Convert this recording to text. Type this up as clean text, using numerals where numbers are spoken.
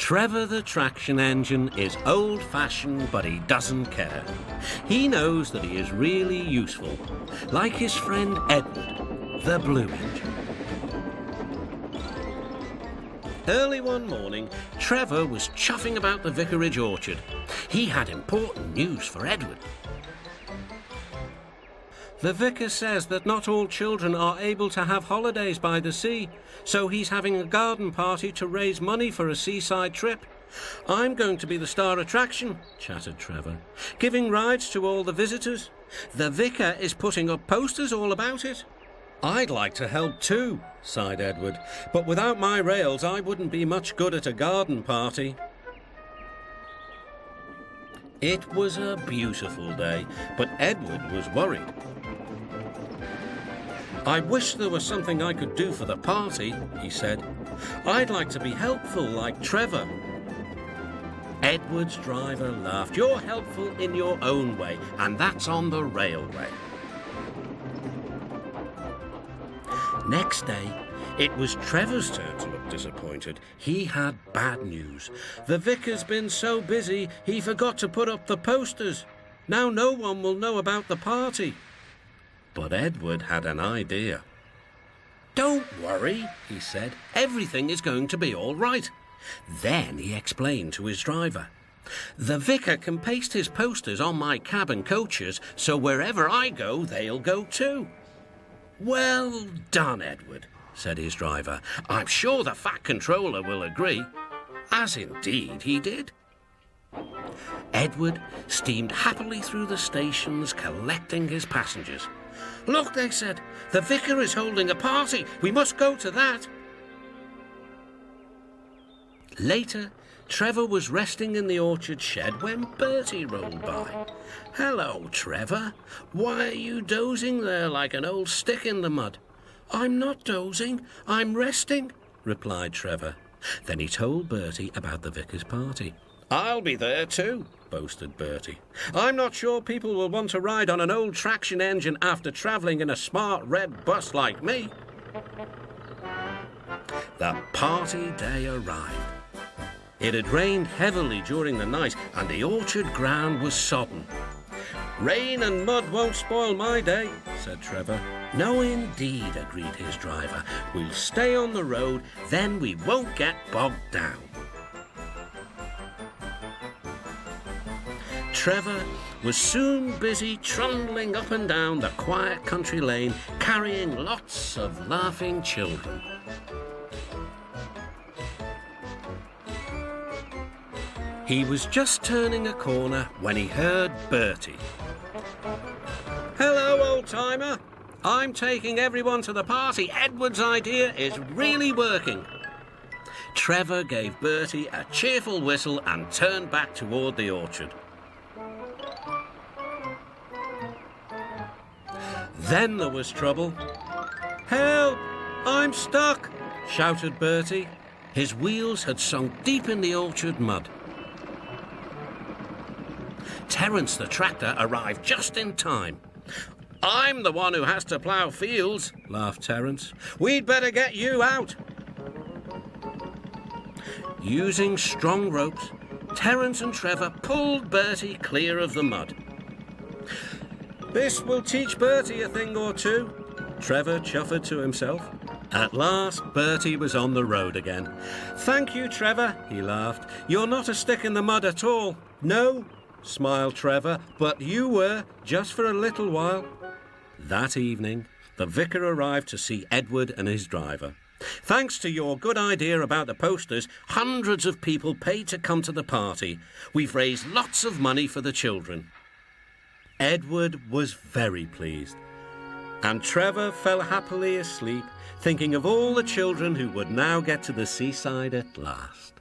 Trevor the traction engine is old-fashioned, but he doesn't care. He knows that he is really useful, like his friend Edward, the blue engine. Early one morning, Trevor was chuffing about the vicarage orchard. He had important news for Edward. The vicar says that not all children are able to have holidays by the sea, so he's having a garden party to raise money for a seaside trip. I'm going to be the star attraction, chattered Trevor, giving rides to all the visitors. The vicar is putting up posters all about it. I'd like to help too, sighed Edward, but without my rails I wouldn't be much good at a garden party. It was a beautiful day, but Edward was worried. I wish there was something I could do for the party, he said. I'd like to be helpful like Trevor. Edward's driver laughed. You're helpful in your own way, and that's on the railway. Next day, it was Trevor's turn to look disappointed. He had bad news. The vicar's been so busy, he forgot to put up the posters. Now no one will know about the party. But Edward had an idea. Don't worry, he said. Everything is going to be all right. Then he explained to his driver. The vicar can paste his posters on my cab and coaches, so wherever I go, they'll go too. Well done, Edward, said his driver. I'm sure the Fat Controller will agree. As indeed he did. Edward steamed happily through the stations, collecting his passengers. Look, they said, the vicar is holding a party. We must go to that. Later, Trevor was resting in the orchard shed when Bertie rolled by. Hello, Trevor. Why are you dozing there like an old stick in the mud? I'm not dozing, I'm resting, replied Trevor. Then he told Bertie about the vicar's party. I'll be there too, boasted Bertie. I'm not sure people will want to ride on an old traction engine after travelling in a smart red bus like me. The party day arrived. It had rained heavily during the night and the orchard ground was sodden. Rain and mud won't spoil my day, said Trevor. No, indeed, agreed his driver. We'll stay on the road, then we won't get bogged down. Trevor was soon busy trundling up and down the quiet country lane, carrying lots of laughing children. He was just turning a corner when he heard Bertie. Hello, old-timer. I'm taking everyone to the party. Edward's idea is really working. Trevor gave Bertie a cheerful whistle and turned back toward the orchard. Then there was trouble. Help! I'm stuck! Shouted Bertie. His wheels had sunk deep in the orchard mud. Terence the tractor arrived just in time. I'm the one who has to plough fields, laughed Terence. We'd better get you out. Using strong ropes, Terence and Trevor pulled Bertie clear of the mud. This will teach Bertie a thing or two, Trevor chuffed to himself. At last, Bertie was on the road again. Thank you, Trevor, he laughed. You're not a stick in the mud at all. No, smiled Trevor, but you were, just for a little while. That evening, the vicar arrived to see Edward and his driver. Thanks to your good idea about the posters, hundreds of people paid to come to the party. We've raised lots of money for the children. Edward was very pleased, and Trevor fell happily asleep, thinking of all the children who would now get to the seaside at last.